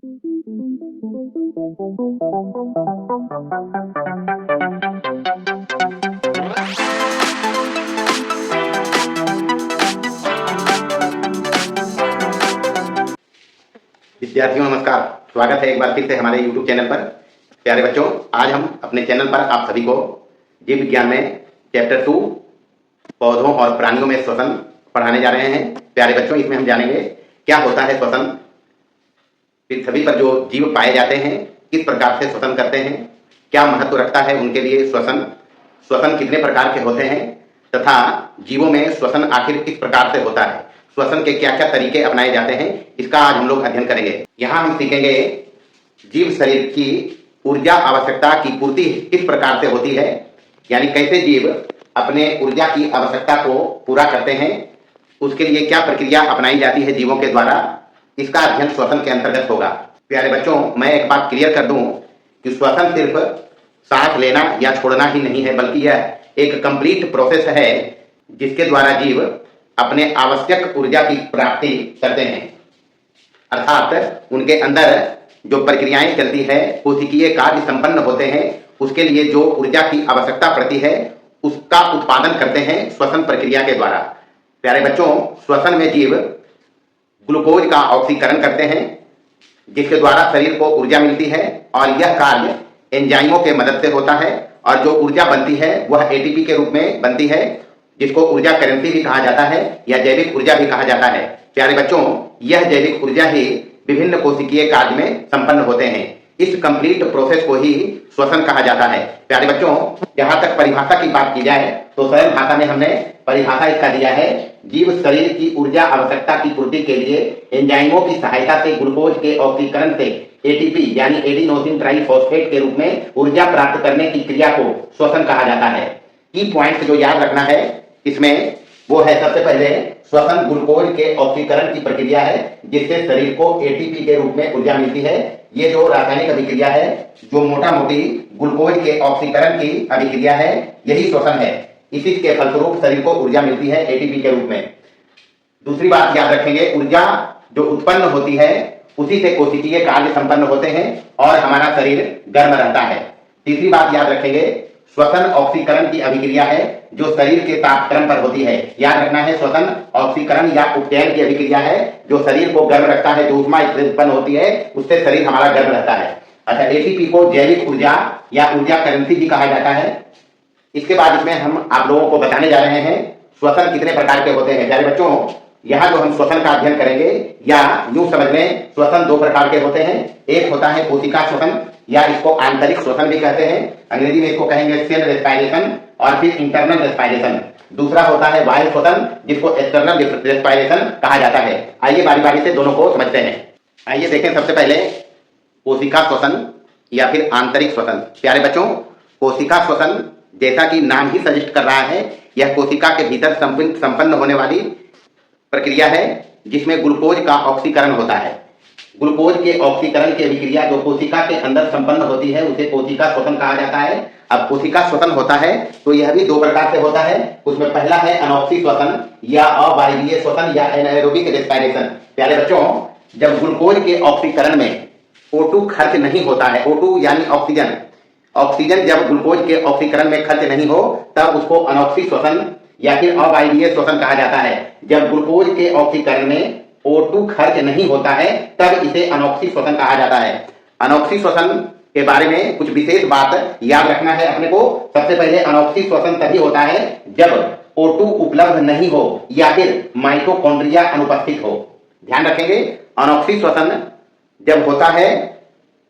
विद्यार्थियों नमस्कार, स्वागत है एक बार फिर से हमारे YouTube चैनल पर। प्यारे बच्चों, आज हम अपने चैनल पर आप सभी को जीव विज्ञान में चैप्टर 2 पौधों और प्राणियों में श्वसन पढ़ाने जा रहे हैं। प्यारे बच्चों, इसमें हम जानेंगे क्या होता है श्वसन, पृथ्वी पर जो जीव पाए जाते हैं किस प्रकार से श्वसन करते हैं, क्या महत्व रखता है उनके लिए श्वसन, श्वसन कितने प्रकार के होते हैं तथा जीवों में श्वसन आखिर किस प्रकार से होता है, श्वसन के क्या क्या तरीके अपनाए जाते हैं, इसका आज हम लोग अध्ययन करेंगे। यहाँ हम सीखेंगे जीव शरीर की ऊर्जा आवश्यकता की पूर्ति किस प्रकार से होती है, यानी कैसे जीव अपने ऊर्जा की आवश्यकता को पूरा करते हैं, उसके लिए क्या प्रक्रिया अपनाई जाती है जीवों के द्वारा, इसका अध्ययन श्वसन के अंतर्गत होगा। प्यारे बच्चों, मैं एक बात क्लियर कर दूं कि श्वसन सिर्फ सांस लेना या छोड़ना ही नहीं है, बल्कि यह एक कंप्लीट प्रोसेस है जिसके द्वारा जीव अपने आवश्यक ऊर्जा की प्राप्ति करते हैं। अर्थात उनके अंदर जो प्रक्रियाएं चलती है, कोशिकीय कार्य संपन्न होते हैं, उसके लिए जो ऊर्जा की आवश्यकता पड़ती है उसका उत्पादन करते हैं श्वसन प्रक्रिया के द्वारा। प्यारे बच्चों, श्वसन में जीव ग्लूकोज का ऑक्सीकरण करते हैं जिसके द्वारा शरीर को ऊर्जा मिलती है और यह कार्य एंजाइमों के मदद से होता है और जो ऊर्जा बनती है वह एटीपी के रूप में बनती है, जिसको ऊर्जा करेंसी भी कहा जाता है या जैविक ऊर्जा भी कहा जाता है। प्यारे बच्चों, यह जैविक ऊर्जा ही विभिन्न कोशिकीय कार्य में संपन्न होते हैं। इस कंप्लीट प्रोसेस को ही श्वसन कहा जाता है। प्यारे बच्चों, जहां तक परिभाषा की बात की जाए तो सरल भाषा में हमने परिभाषा इसका दिया है, जीव शरीर की ऊर्जा आवश्यकता की पूर्ति के लिए एंजाइमों की सहायता से ग्लूकोज के ऑक्सीकरण से एटीपी यानी एडिनोसिन ट्राइफॉस्फेट के रूप में ऊर्जा प्राप्त करने की क्रिया को श्वसन कहा जाता है। की पॉइंट जो याद रखना है इसमें वो है, सबसे पहले श्वसन ग्लूकोज के ऑक्सीकरण की प्रक्रिया है जिससे शरीर को एटीपी के रूप में ऊर्जा मिलती है। ये जो रासायनिक अभिक्रिया है, जो मोटा मोटी ग्लूकोज के ऑक्सीकरण की अभिक्रिया है, यही श्वसन है। इसी के फलस्वरूप शरीर को ऊर्जा मिलती है एटीपी के रूप में। दूसरी बात याद रखेंगे, ऊर्जा जो उत्पन्न होती है उसी से कोशिकीय कार्य संपन्न होते हैं और हमारा शरीर गर्म रहता है। तीसरी बात याद रखेंगे, श्वसन ऑक्सीकरण की अभिक्रिया है जो शरीर के तापक्रम पर होती है। याद रखना है, श्वसन ऑक्सीकरण या उपचयन की अभिक्रिया है जो शरीर को गर्म रखता है, जो ऊष्मा उत्पन्न होती है उससे शरीर हमारा गर्म रहता है। अच्छा, एटीपी को जैविक ऊर्जा या ऊर्जा करेंसी भी कहा जाता है। इसके बाद इसमें हम आप लोगों को बताने जा रहे हैं श्वसन कितने प्रकार के होते हैं। प्यारे बच्चों, यहाँ जो हम श्वसन का अध्ययन करेंगे या यूं समझ लें, श्वसन दो प्रकार के होते हैं। एक होता है कोशिका श्वसन या इसको आंतरिक श्वसन भी कहते हैं, अंग्रेजी में इसको कहेंगे सेल रेस्पायरेशन, और फिर इंटरनल रेस्पायरेशन। दूसरा होता है वायु श्वसन जिसको एक्सटर्नल रेस्पायरेशन कहा जाता है। आइए बारी बारी से दोनों को समझते हैं। आइए देखें, सबसे पहले कोशिका श्वसन या फिर आंतरिक श्वसन। प्यारे बच्चों, कोशिका श्वसन जैसा कि नाम ही सजेस्ट कर रहा है, यह कोशिका के भीतर संपन्न होने वाली प्रक्रिया है जिसमें ग्लूकोज का ऑक्सीकरण होता है। ग्लूकोज के ऑक्सीकरण की अभिक्रिया जो कोशिका के अंदर संपन्न होती है उसे कोशिका श्वसन कहा जाता है। अब कोशिका श्वसन होता है तो यह भी दो प्रकार से होता है। उसमें पहला है अनॉक्सी श्वसन या अवायवीय श्वसन या एनाएरोबिक रेस्पायरेशन। प्यारे बच्चों, जब ग्लूकोज के ऑक्सीकरण में O2 खर्च नहीं होता है, O2 यानी ऑक्सीजन, ऑक्सीजन जब ग्लूकोज के ऑक्सीकरण में खर्च नहीं हो तब उसको अनॉक्सी श्वसन या फिर अवायवीय श्वसन कहा जाता है। जब ग्लूकोज के ऑक्सीकरण में O2 खर्च नहीं होता है तब इसे अनॉक्सी श्वसन कहा जाता है। अनॉक्सी श्वसन के बारे में कुछ विशेष बात याद रखना है अपने को। सबसे पहले अनॉक्सी श्वसन तभी होता है जब O2 उपलब्ध नहीं हो या फिर माइटोकॉन्ड्रिया अनुपस्थित हो। ध्यान रखेंगे, अनॉक्सी श्वसन जब होता है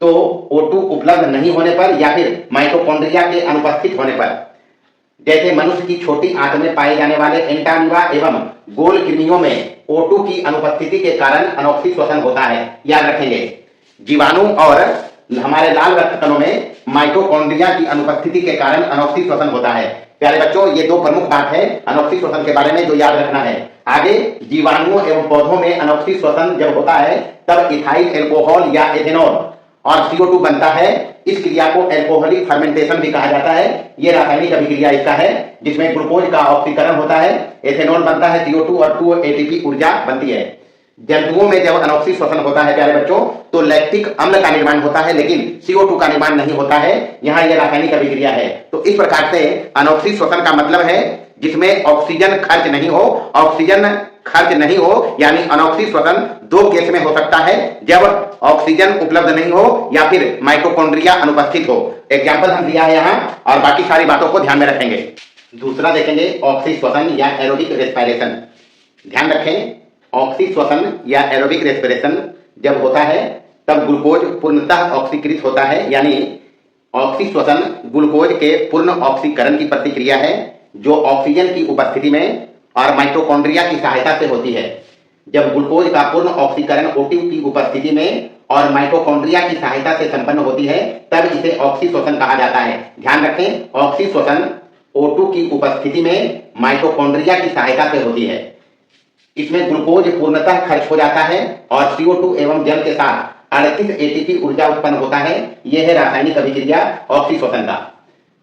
तो O2 उपलब्ध नहीं होने पर या फिर माइटोकॉन्ड्रिया के अनुपस्थित होने पर, जैसे मनुष्य की छोटी आंत में पाए जाने वाले एंटामीबा एवं गोल कृमियों में O2 की अनुपस्थिति के कारण अनॉक्सी श्वसन होता है। याद रखेंगे, जीवाणु और हमारे लाल रक्त कणों में माइटोकॉन्ड्रिया की अनुपस्थिति के कारण अनॉक्सी श्वसन होता है। प्यारे बच्चों, ये दो प्रमुख बात है अनॉक्सी श्वसन के बारे में जो याद रखना है। आगे जीवाणुओं एवं पौधों में अनॉक्सी श्वसन जब होता है तब इथाइल एल्कोहल या एथेनॉल और CO2 बनता है। इस क्रिया को एल्कोहलिक फर्मेंटेशन भी कहा जाता है। ये रासायनिक अभिक्रिया इसका है जिसमें ग्लूकोज का ऑक्सीकरण होता है, एथेनॉल बनता है, CO2 और 2 ATP ऊर्जा बनती है। जंतुओं में जब अनोक्सी श्वसन होता है प्यारे बच्चों तो लैक्टिक अम्ल का निर्माण होता है, लेकिन CO2 का निर्माण नहीं होता है। यहाँ यह रासायनिक अभिक्रिया है। तो इस प्रकार से अनोक्सी श्वसन का मतलब है जिसमें ऑक्सीजन खर्च नहीं हो। ऑक्सीजन खर्च नहीं हो यानी अनोक्सी श्वसन दो केस में हो सकता है, जब ऑक्सीजन उपलब्ध नहीं हो या फिर माइटोकॉन्ड्रिया अनुपस्थित हो। एग्जाम्पल हम दिया है यहाँ और बाकी सारी बातों को ध्यान में रखेंगे। दूसरा देखेंगे ऑक्सी श्वसन या एरोबिक रेस्पिरेशन। ध्यान रखें, ऑक्सी श्वसन या एरोबिक रेस्पिरेशन जब होता है तब ग्लूकोज पूर्णतः ऑक्सीकृत होता है, यानी ऑक्सी श्वसन ग्लूकोज के पूर्ण ऑक्सीकरण की प्रतिक्रिया है जो ऑक्सीजन की उपस्थिति में और माइटोकॉन्ड्रिया की सहायता से होती है। जब ग्लूकोज का पूर्ण ऑक्सीकरण O2 की उपस्थिति में और माइटोकॉन्ड्रिया की सहायता से संपन्न होती है तब इसे ऑक्सी श्वसन कहा जाता है। ध्यान रखें, ऑक्सी श्वसन O2 की उपस्थिति में माइटोकॉन्ड्रिया की सहायता से होती है। इसमें ग्लूकोज पूर्णतः खर्च हो जाता है और CO2 एवं जल के साथ 38 ATP ऊर्जा उत्पन्न होता है। यह है रासायनिक अभिक्रिया ऑक्सी श्वसन का।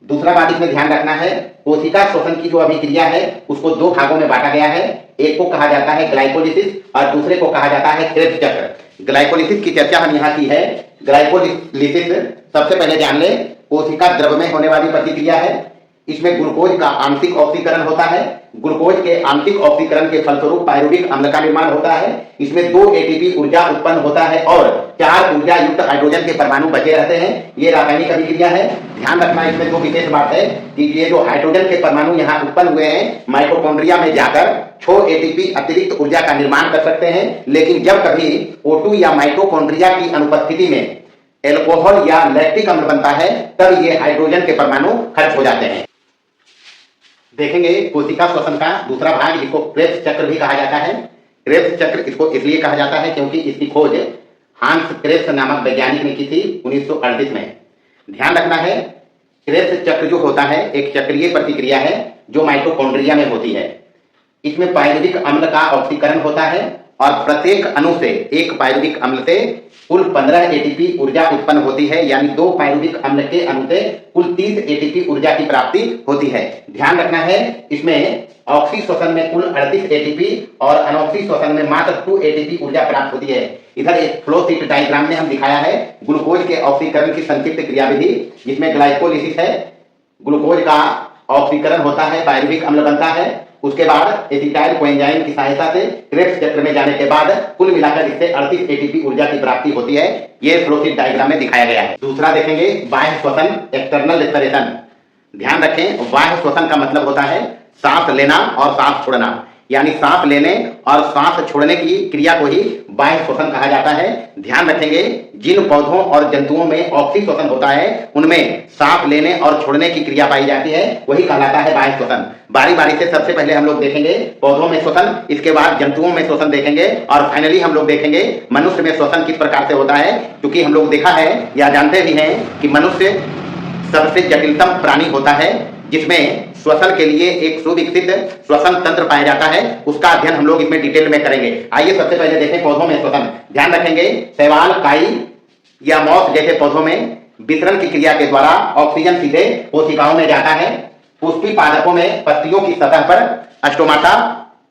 दूसरा बात इसमें ध्यान रखना है, कोशिका श्वसन की जो अभिक्रिया है उसको दो भागों में बांटा गया है। एक को कहा जाता है ग्लाइकोलिसिस और दूसरे को कहा जाता है क्रेब्स चक्र। ग्लाइकोलिसिस की चर्चा हम यहाँ की है। ग्लाइकोलिसिस सबसे पहले जान ले, कोशिका द्रव में होने वाली प्रतिक्रिया है। इसमें ग्लूकोज का आंशिक ऑक्सीकरण होता है। ग्लूकोज के आंशिक ऑक्सीकरण के फलस्वरूप पायरुविक अम्ल का निर्माण होता है। इसमें 2 ATP ऊर्जा उत्पन्न होता है और 4 ऊर्जा युक्त हाइड्रोजन के परमाणु बचे रहते हैं। ये रासायनिक अभिक्रिया है। ध्यान रखना, इसमें दो विशेष बात है कि ये जो हाइड्रोजन के परमाणु यहाँ उत्पन्न हुए हैं माइटोकॉन्ड्रिया में जाकर 6 ATP अतिरिक्त ऊर्जा का निर्माण कर सकते हैं, लेकिन जब कभी O2 या माइटोकॉन्ड्रिया की अनुपस्थिति में एल्कोहल या लैक्टिक अम्ल बनता है तब ये हाइड्रोजन के परमाणु खर्च हो जाते हैं। देखेंगे कोशिका श्वसन का दूसरा भाग, जिसको क्रेब्स चक्र भी कहा जाता है। क्रेब्स चक्र इसको इसलिए कहा जाता है क्योंकि इसकी खोज हांस क्रेब्स नामक वैज्ञानिक ने की थी 1938 में। ध्यान रखना है, क्रेब्स चक्र जो होता है एक चक्रीय प्रतिक्रिया है जो माइटोकॉन्ड्रिया में होती है। इसमें पायरुविक अम्ल का ऑक्सीकरण होता है और प्रत्येक अणु से एक पायरुविक अम्ल से कुल 15 ATP ऊर्जा उत्पन्न होती है, यानी 2 पायरुविक अम्ल के अणु से कुल 30 ATP ऊर्जा की प्राप्ति होती है। ध्यान रखना है, इसमें ऑक्सी श्वसन में कुल 38 ATP और अनॉक्सी श्वसन में मात्र 2 ATP ऊर्जा प्राप्त होती है। इधर एक फ्लो शीट डायग्राम में हम दिखाया है ग्लूकोज के ऑक्सीकरण की संक्षिप्त क्रियाविधि, जिसमें ग्लाइकोलिसिस है। ग्लूकोज का ऑक्सीकरण होता है, पायरुविक अम्ल बनता है, उसके बाद एसिटाइल कोएंजाइम की सहायता से क्रेब्स चक्र में जाने के बाद कुल मिलाकर इससे 38 ATP ऊर्जा की प्राप्ति होती है। यह फ्लो शीट डायग्राम में दिखाया गया है। दूसरा देखेंगे बाह्य श्वसन, एक्सटर्नल रेस्पिरेशन। ध्यान रखें, बाह्य श्वसन का मतलब होता है सांस लेना और सांस छोड़ना, यानी सांस लेने और सांस छोड़ने की क्रिया को ही बाह्य श्वसन कहा जाता है। ध्यान रखेंगे, जिन पौधों और जंतुओं में ऑक्सी श्वसन होता है उनमें सांस लेने और छोड़ने की क्रिया पाई जाती है, वही कहलाता है बाह्य श्वसन। बारी बारी से सबसे पहले हम लोग देखेंगे पौधों में श्वसन, इसके बाद जंतुओं में श्वसन देखेंगे और फाइनली हम लोग देखेंगे मनुष्य में श्वसन किस प्रकार से होता है। क्योंकि हम लोग देखा है या जानते भी हैं कि मनुष्य सबसे जटिलतम प्राणी होता है, जिसमें श्वसन के लिए एक सुविकसित श्वसन तंत्र पाया जाता है। उसका अध्ययन हम लोग इसमें डिटेल में करेंगे। आइए सबसे पहले देखें पौधों में श्वसन। ध्यान रखेंगे, शैवाल, काई या मॉस जैसे पौधों में वितरण की क्रिया के द्वारा ऑक्सीजन सीधे कोशिकाओं में जाता है। पुष्पी पादपों में पत्तियों की सतह पर स्टोमाटा,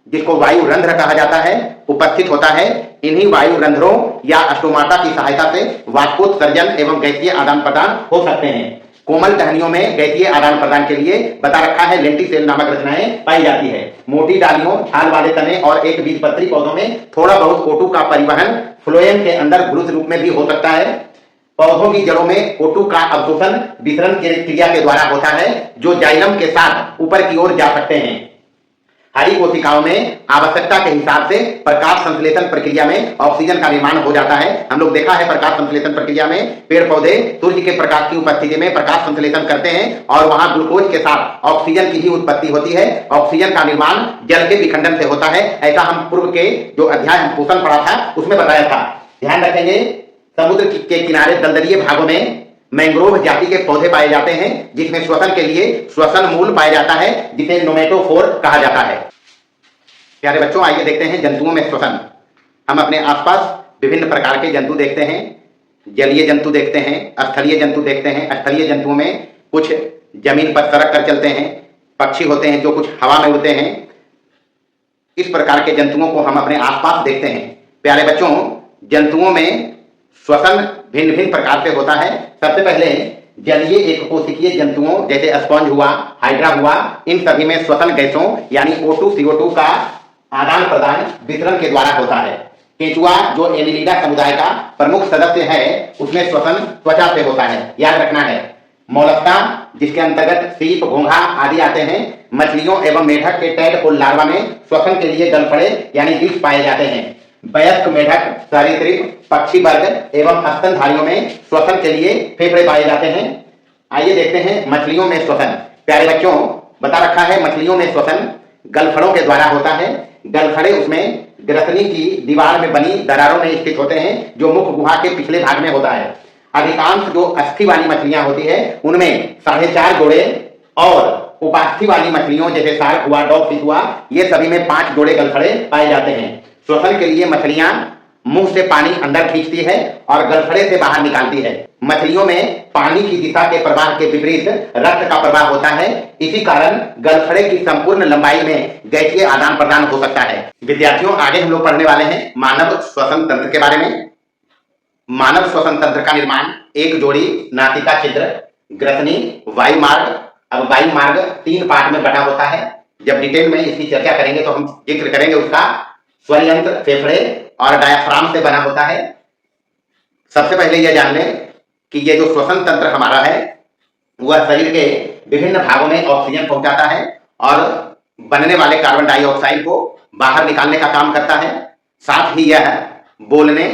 जिसको वायु रंध्र कहा जाता है, उपस्थित होता है। इन्हीं वायु रंध्रों या स्टोमाटा की सहायता से वाष्पोत्सर्जन एवं गैसीय आदान प्रदान हो सकते हैं। कोमल टहनियों में गैसीय आदान प्रदान के लिए बता रखा है लेंटिसेल नामक रचनाएं पाई जाती है। मोटी डालियों, छाल वाले तने और एक बीजपत्री पौधों में थोड़ा बहुत O2 का परिवहन फ्लोएम के अंदर घुस रूप में भी हो सकता है। पौधों की जड़ों में O2 का अवशोषण वितरण क्रिया के द्वारा होता है, जो जाइलम के साथ ऊपर की ओर जा सकते हैं। हरी कोशिकाओं में आवश्यकता के हिसाब से प्रकाश संश्लेषण प्रक्रिया में ऑक्सीजन का निर्माण हो जाता है। हम लोग देखा है प्रकाश संश्लेषण प्रक्रिया में पेड़ पौधे सूर्य के प्रकाश की उपस्थिति में प्रकाश संश्लेषण करते हैं और वहां ग्लूकोज के साथ ऑक्सीजन की ही उत्पत्ति होती है। ऑक्सीजन का निर्माण जल के विखंडन से होता है। ऐसा हम पूर्व के जो अध्याय हम पोषण पढ़ा था उसमें बताया था। ध्यान रखेंगे, समुद्र के किनारे दलदलीय भागों में मैंग्रोव जाति के पौधे पाए जाते हैं, जिसमें श्वसन के लिए श्वसन मूल पाया जाता है, जिसे नोमेटोफोर कहा जाता है। प्यारे बच्चों, आइए देखते हैं जंतुओं में श्वसन। हम अपने आसपास विभिन्न प्रकार के जंतु देखते हैं। जलीय जंतु देखते हैं, स्थलीय जंतु देखते हैं। स्थलीय जंतुओं में कुछ जमीन पर सरक कर चलते हैं, पक्षी होते हैं जो कुछ हवा में उड़ते हैं। इस प्रकार के जंतुओं को हम अपने आसपास देखते हैं। प्यारे बच्चों, जंतुओं में श्वसन भिन्न भिन्न प्रकार से होता है। सबसे पहले जलीय एक कोशिकीय जंतुओं जैसे स्पंज हुआ, हाइड्रा हुआ, इन सभी में श्वसन गैसों यानी O2 CO2 का आदान प्रदान वितरण के द्वारा होता है। केंचुआ जो एनिलिडा समुदाय का प्रमुख सदस्य है, उसमें श्वसन त्वचा से होता है, याद रखना है। मोलस्का जिसके अंतर्गत सीप, घोंघा आदि आते हैं, मछलियों एवं मेढक के टैडपोल लार्वा में श्वसन के लिए गलफड़े यानी डिश पाए जाते हैं। वयस्क मेढक, सरीसृप, पक्षी वर्ग एवं स्तनधारियों में श्वसन के लिए फेफड़े पाए जाते हैं। आइए देखते हैं मछलियों में श्वसन। प्यारे बच्चों, बता रखा है मछलियों में श्वसन गलफड़ों के द्वारा होता है। गलफड़े उसमें ग्रसनी की दीवार में बनी दरारों में स्थित होते हैं, जो मुख गुहा के पिछले भाग में होता है। अधिकांश जो अस्थि वाली मछलियां होती है उनमें 4.5 जोड़े और उपास्थि वाली मछलियों जैसे शार्क हुआ, डॉग फिश हुआ, ये सभी में 5 जोड़े गलफड़े पाए जाते हैं। श्वसन के लिए मछलियां मुंह से पानी अंदर खींचती है और गलफड़े से बाहर निकालती है। मछलियों में पानी की दिशा के प्रवाह के विपरीत रक्त का प्रवाह होता है, इसी कारण गलफड़े की संपूर्ण लंबाई में गैसीय आदान प्रदान हो सकता है। विद्यार्थियों, आगे हम लोग पढ़ने वाले हैं मानव श्वसन तंत्र के बारे में। मानव श्वसन तंत्र का निर्माण एक जोड़ी नासिका छिद्र, ग्रसनी, वायु मार्ग। अब वायु मार्ग 3 पार्ट में बटा होता है। जब डिटेल में इसकी चर्चा करेंगे तो हम जिक्र करेंगे उसका। स्वर यंत्र, फेफड़े और डायाफ्राम से बना होता है। सबसे पहले यह जान लें कि ये जो श्वसन तंत्र हमारा है वह शरीर के विभिन्न भागों में ऑक्सीजन पहुंचाता है और बनने वाले कार्बन डाइऑक्साइड को बाहर निकालने का काम करता है। साथ ही यह बोलने,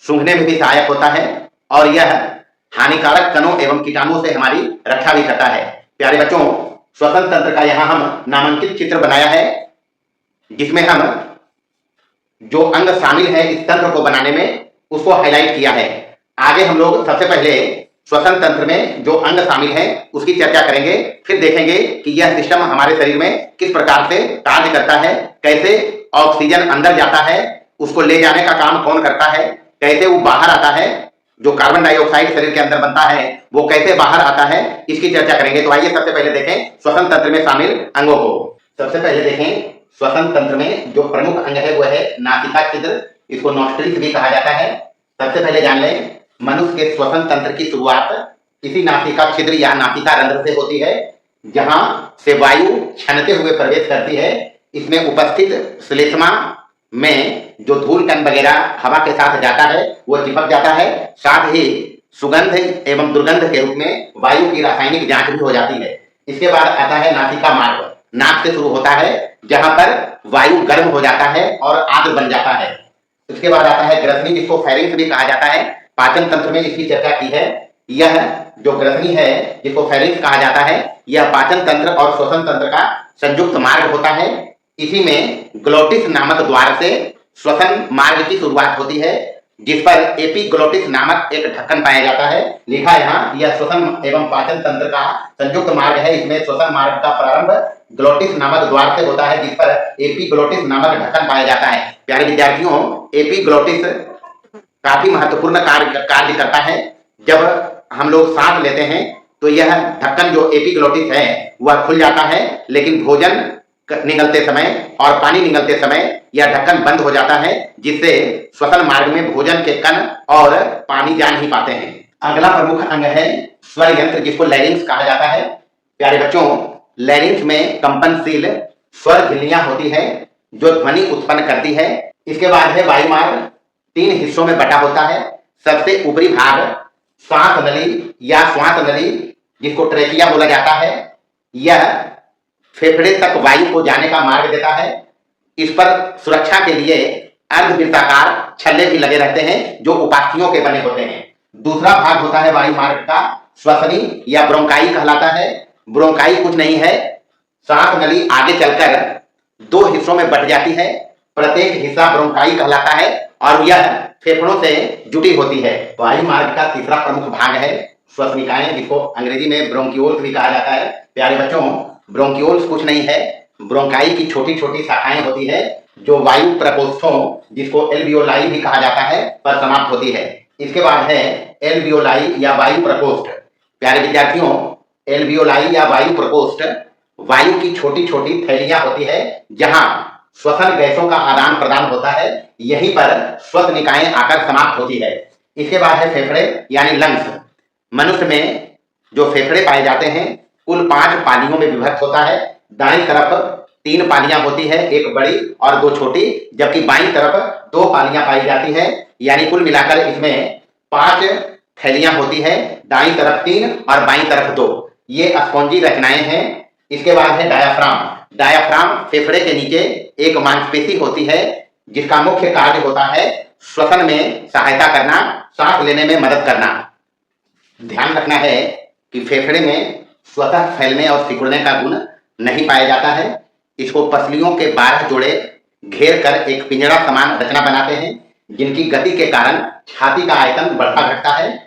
सूंघने में भी सहायक होता है और यह हानिकारक कणों एवं कीटाणुओं से हमारी रक्षा भी करता है। प्यारे बच्चों, श्वसन तंत्र का यहाँ हम नामांकित चित्र बनाया है, जिसमें हम जो अंग शामिल है इस तंत्र को बनाने में उसको हाईलाइट किया है। आगे हम लोग सबसे पहले श्वसन तंत्र में जो अंग शामिल है उसकी चर्चा करेंगे, फिर देखेंगे कि यह सिस्टम हमारे शरीर में किस प्रकार से कार्य करता है, कैसे ऑक्सीजन अंदर जाता है, उसको ले जाने का काम कौन करता है, कैसे वो बाहर आता है, जो कार्बन डाइऑक्साइड शरीर के अंदर बनता है वो कैसे बाहर आता है, इसकी चर्चा करेंगे। तो आइए सबसे पहले देखें श्वसन तंत्र में शामिल अंगों को। सबसे पहले देखें श्वसन तंत्र में जो प्रमुख अंग है वह है नासिका छिद्र, इसको नॉस्ट्रिल्स भी कहा जाता है। सबसे पहले जान लें मनुष्य के श्वसन तंत्र की शुरुआत इसी नासिका छिद्र या नासिका रंध्र से होती है, जहां से वायु छनते हुए प्रवेश करती है। इसमें उपस्थित श्लेष्मा में जो धूल कण वगैरह हवा के साथ जाता है वो चिपक जाता है। साथ ही सुगंध एवं दुर्गंध के रूप में वायु की रासायनिक जांच भी हो जाती है। इसके बाद आता है नासिका मार्ग, नाक से शुरू होता है, जहां पर वायु गर्म हो जाता है और आद्र बन जाता है। उसके बाद आता है ग्रसनी, जिसको फेरिंक्स भी कहा जाता है। पाचन तंत्र में इसकी चर्चा की है। यह जो ग्रसनी है जिसको फेरिंक्स कहा जाता है, यह पाचन तंत्र और श्वसन तंत्र का संयुक्त मार्ग होता है। इसी में ग्लोटिस नामक द्वार से श्वसन मार्ग की शुरुआत होती है, जिस पर एपिग्लोटिस नामक एक ढक्कन पाया जाता है। लिखा यहाँ, यह श्वसन एवं पाचन तंत्र का संयुक्त मार्ग है। इसमें श्वसन मार्ग का प्रारंभ ग्लोटिस नामक द्वार से होता है, जिस पर एपिग्लोटिस नामक ढक्कन पाया जाता है। प्यारे विद्यार्थियों, एपिग्लोटिस काफी महत्वपूर्ण कार्य करता है। जब हम लोग सांस लेते हैं तो यह ढक्कन जो एपिग्लोटिस है वह खुल जाता है, लेकिन भोजन निगलते समय और पानी निगलते समय यह ढक्कन बंद हो जाता है, जिससे श्वसन मार्ग में भोजन के कण और पानी जा नहीं पाते हैं। अगला प्रमुख अंग है स्वर यंत्र, जिसको लैरिंक्स कहा जाता है। प्यारे बच्चों, लैरिंक्स में कंपनशील स्वर झिल्लियां होती है जो ध्वनि उत्पन्न करती है। इसके बाद है वायु मार्ग, 3 हिस्सों में बटा होता है। सबसे ऊपरी भाग श्वास नली या श्वास नली, जिसको ट्रेकिया बोला जाता है, यह फेफड़े तक वायु को जाने का मार्ग देता है। इस पर सुरक्षा के लिए अर्धवृत्ताकार छल्ले भी लगे रहते हैं जो उपास्थियों के बने होते हैं। दूसरा भाग होता है वायु मार्ग का, श्वसनी या ब्रोंकाई कहलाता है। ब्रोंकाई कुछ नहीं है, सांस नली आगे चलकर 2 हिस्सों में बट जाती है। प्रत्येक हिस्सा ब्रोंकाई कहलाता है और यह फेफड़ों से जुटी होती है। वायु मार्ग का तीसरा प्रमुख भाग है श्वसनिकाएं, जिसको अंग्रेजी में ब्रोंकियोल्स भी कहा जाता है। प्यारे बच्चों, ब्रोंकियोल्स कुछ नहीं है, ब्रोंकाई की छोटी छोटी शाखाएं होती है जो वायु प्रकोष्ठों, जिसको एल्वियोलाई भी कहा जाता है, पर समाप्त होती है। इसके बाद है एल्वियोलाई या वायु प्रकोष्ठ। प्यारे विद्यार्थियों, एल्वियोलाई या वायु प्रकोष्ठ वायु की छोटी छोटी थैलियां होती है, जहां श्वसन गैसों का आदान प्रदान होता है, यहीं पर श्वसन निकायें आकर समाप्त होती है। इसके बाद है फेफड़े यानी लंग्स। मनुष्य में जो फेफड़े पाए जाते हैं कुल 5 पालियों में विभक्त होता है। दाईं तरफ 3 पालियां होती है, एक बड़ी और 2 छोटी, जबकि बाईं तरफ 2 पालियां पाई जाती है, यानी कुल मिलाकर इसमें 5 थैलियां होती है, दाईं तरफ 3 और बाईं तरफ 2। ये स्पॉन्जी रचनाएं हैं। इसके बाद है डायाफ्राम। डायाफ्राम फेफड़े के नीचे एक मांसपेशी होती है जिसका मुख्य कार्य होता है श्वसन में सहायता करना, सांस लेने में मदद करना। ध्यान रखना है कि फेफड़े में स्वतः फैलने और सिकुड़ने का गुण नहीं पाया जाता है। इसको पसलियों के 12 जोड़े घेर कर एक पिंजरा समान रचना बनाते हैं, जिनकी गति के कारण छाती का आयतन बढ़ता घटता है,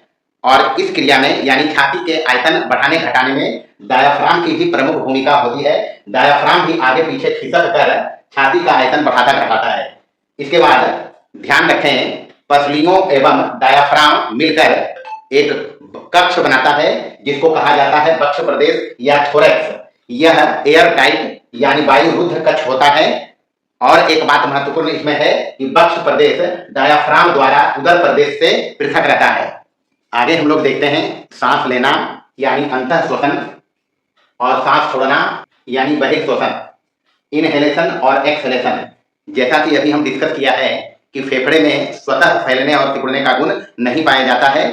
और इस क्रिया में यानी छाती के आयतन बढ़ाने घटाने में डायाफ्राम की भी प्रमुख भूमिका होती है। डायाफ्राम भी आगे पीछे खिसक कर छाती का आयतन बढ़ाता घटाता है। इसके बाद ध्यान रखें, पसलियों एवं डायाफ्राम मिलकर एक कक्ष बनाता है जिसको कहा जाता है बक्ष प्रदेश या थोरैक्स। यह एयर टाइट यानी वायु रुद्ध कक्ष होता है। और एक बात महत्वपूर्ण इसमें है कि बक्ष प्रदेश डायाफ्राम द्वारा उदर प्रदेश से पृथक रहता है। आगे हम लोग देखते हैं सांस लेना यानी अंतः श्वसन और सांस छोड़ना यानी बहिः श्वसन, इनहेलेशन और एक्सहेलेशन। जैसा कि अभी हम डिस्कस किया है कि फेफड़े में स्वतः फैलने और सिकुड़ने का गुण नहीं पाया जाता है।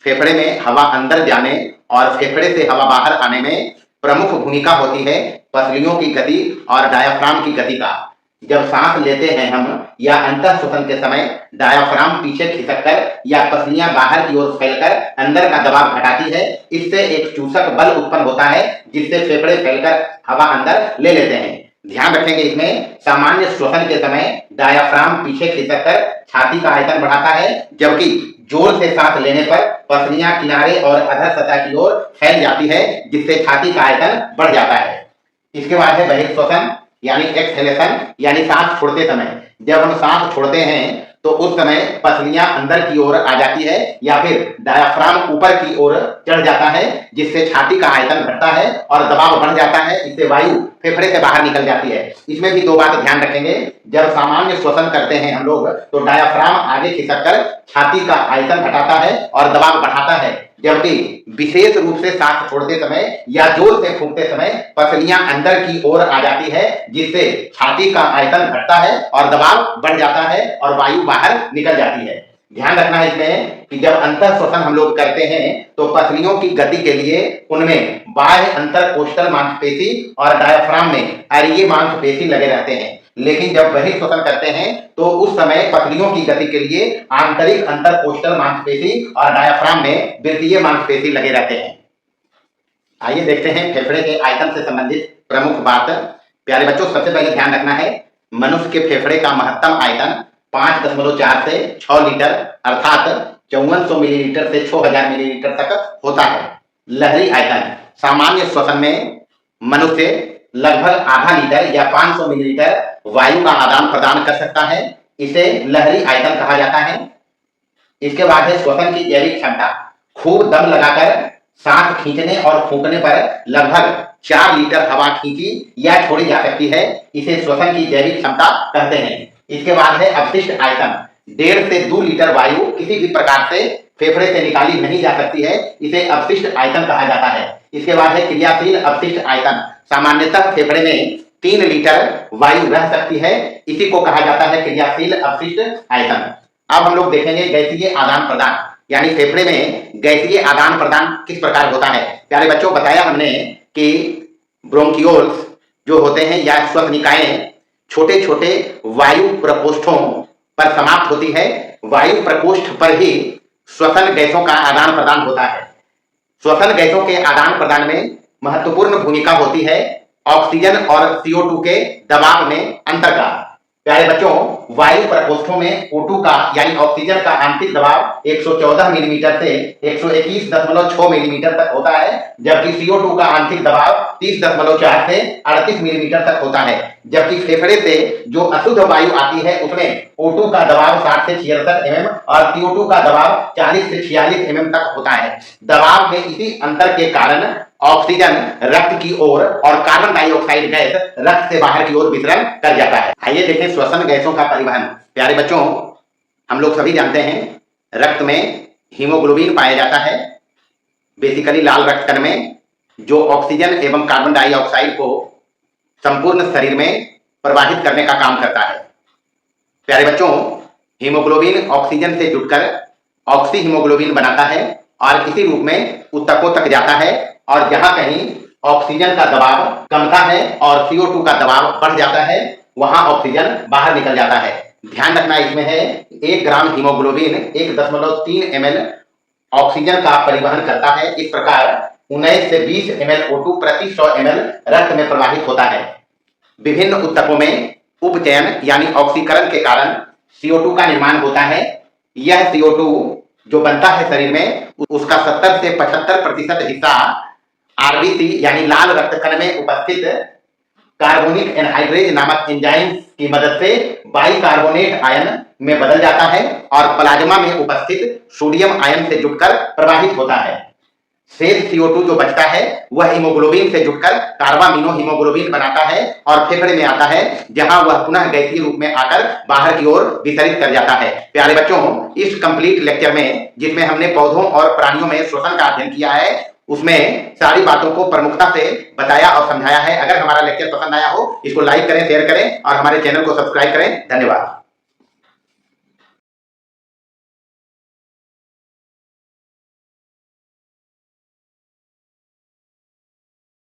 फेफड़े में हवा अंदर जाने और फेफड़े से हवा बाहर आने में प्रमुख भूमिका होती है पसलियों की गति और डायाफ्राम की गति का। जब सांस लेते हैं हम या अंतः श्वसन के समय डायाफ्राम पीछे खिसककर या पसलियां बाहर की ओर फैलकर अंदर का दबाव घटाती है। इससे एक चूसक बल उत्पन्न होता है जिससे फेफड़े फैलकर हवा अंदर ले लेते हैं। ध्यान रखेंगे, इसमें सामान्य श्वसन के समय डायाफ्राम पीछे खिसककर छाती का आयतन बढ़ाता है, जबकि जोर से सांस लेने पर पसलियां किनारे और अधर सतह की ओर फैल जाती है जिससे छाती का आयतन बढ़ जाता है। इसके बाद है बहिः श्वसन यानी एक्सहेलेशन यानी सांस छोड़ते समय। जब हम सांस छोड़ते हैं तो उस समय पसलियां अंदर की ओर आ जाती है या फिर डायाफ्राम ऊपर की ओर चढ़ जाता है जिससे छाती का आयतन घटता है और दबाव बढ़ जाता है। इससे वायु फेफड़े से बाहर निकल जाती है। इसमें भी 2 बात ध्यान रखेंगे, जब सामान्य श्वसन करते हैं हम लोग तो डायाफ्राम आगे खिसककर छाती का आयतन घटाता है और दबाव बढ़ाता है, जबकि विशेष रूप से सांस छोड़ते समय या जोर से फूंकते समय पसलियां अंदर की ओर आ जाती है जिससे छाती का आयतन घटता है और दबाव बढ़ जाता है और वायु बाहर निकल जाती है। ध्यान रखना है इसमें कि जब अंतर श्वसन हम लोग करते हैं तो पसलियों की गति के लिए उनमें बाह्य अंतरकोष्ठल मांसपेशी और डायाफ्राम में अरीय मांसपेशी लगे रहते हैं, लेकिन जब बहिः श्वसन करते हैं तो उस समय पसलियों की गति के लिए आंतरिक अंतरकोष्ठल मांसपेशी और डायाफ्राम में वृत्तीय मांसपेशी लगे रहते हैं। आइए देखते हैं फेफड़े के आयतन से संबंधित प्रमुख बात। प्यारे बच्चों, सबसे पहले ध्यान रखना है मनुष्य के फेफड़े का महत्तम आयतन 5.4 से 6 लीटर अर्थात 5400 मिलीलीटर से 6000 मिलीलीटर तक होता है। लहरी आयतन, सामान्य श्वसन में मनुष्य लगभग आधा लीटर या 500 मिलीलीटर वायु का आदान प्रदान कर सकता है, इसे लहरी आयतन कहा जाता है। इसके बाद है श्वसन की जैविक क्षमता। खूब दम लगाकर सांस खींचने और फूंकने पर लगभग 4 लीटर हवा खींची या छोड़ी जा सकती है, इसे श्वसन की जैविक क्षमता कहते हैं। इसके बाद है अपशिष्ट आयतन। 1.5 से 2 लीटर वायु किसी भी प्रकार से फेफड़े से निकाली नहीं जा सकती है, इसे अपशिष्ट आयतन कहा जाता है। इसके बाद है क्रियाशील अपशिष्ट आयतन। सामान्यतः फेफड़े में 3 लीटर वायु रह सकती है, इसी को कहा जाता है क्रियाशील अपशिष्ट आयतन। अब हम लोग देखेंगे गैसीय आदान प्रदान, यानी फेफड़े में गैसीय आदान प्रदान किस प्रकार होता है। प्यारे बच्चों, बताया हमने कि ब्रोंकियोल्स जो होते हैं या श्वसन निकायें छोटे छोटे वायु प्रकोष्ठों पर समाप्त होती है। वायु प्रकोष्ठ पर ही श्वसन गैसों का आदान प्रदान होता है। श्वसन गैसों के आदान प्रदान में महत्वपूर्ण भूमिका होती है ऑक्सीजन और CO2 के दबाव में अंतर का। प्यारे बच्चों, वायु प्रकोष्ठों में O2 का यानी ऑक्सीजन का आंतरिक दबाव 114 मिलीमीटर से 121.6 मिलीमीटर तक होता है, जबकि CO2 का आंतरिक दबाव 30.4 से 38 मिलीमीटर तक होता है। जबकि फेफड़े से जो अशुद्ध वायु आती है उसमें O2 का दबाव 60 से 66 mm और CO2 का दबाव 40 से 46 mm तक होता है। दबाव में इसी अंतर के कारण ऑक्सीजन रक्त की ओर और कार्बन डाइऑक्साइड गैस रक्त से बाहर की ओर वितरण कर जाता है। आइए देखें श्वसन गैसों का परिवहन। प्यारे बच्चों, हम लोग सभी जानते हैं रक्त में हीमोग्लोबिन पाया जाता है। बेसिकली लाल रक्त कण में, जो ऑक्सीजन एवं कार्बन डाइऑक्साइड को संपूर्ण शरीर में प्रवाहित करने का काम करता है। प्यारे बच्चों, हीमोग्लोबिन ऑक्सीजन से जुड़कर ऑक्सी हीमोग्लोबिन बनाता है और इसी रूप में ऊतकों तक जाता है, और जहां कहीं ऑक्सीजन का दबाव कमता है और CO2 का दबाव बढ़ जाता है, वहां ऑक्सीजन बाहर निकल जाता है। ध्यान रखना इसमें है 1 ग्राम हीमोग्लोबिन 1.3 ml ऑक्सीजन का परिवहन करता है। इस प्रकार 19 से 20 ml O2 प्रति 100 ml रक्त में प्रवाहित होता है। विभिन्न ऊतकों में उपचयन यानी ऑक्सीकरण के कारण CO2 का निर्माण होता है। यह CO2 जो बनता है शरीर में, उसका 70 से 75% हिस्सा RBC यानी लाल रक्त कण में उपस्थित कार्बोनिक एनहाइड्रेज नामक एंजाइम की मदद से बाइकार्बोनेट आयन में बदल जाता है और प्लाज्मा में उपस्थित सोडियम आयन से जुड़कर प्रवाहित होता है। शेष CO2 जो बचता है वह हीमोग्लोबिन से जुड़कर कार्बामिनो हीमोग्लोबिन बनाता है और फेफड़े में आता है, जहां वह पुनः गैसीय रूप में आकर बाहर की ओर वितरित कर जाता है। प्यारे बच्चों, इस कंप्लीट लेक्चर में जिसमें हमने पौधों और प्राणियों में श्वसन का अध्ययन किया है, उसमें सारी बातों को प्रमुखता से बताया और समझाया है। अगर हमारा लेक्चर पसंद आया हो, इसको लाइक करें, शेयर करें और हमारे चैनल को सब्सक्राइब करें। धन्यवाद।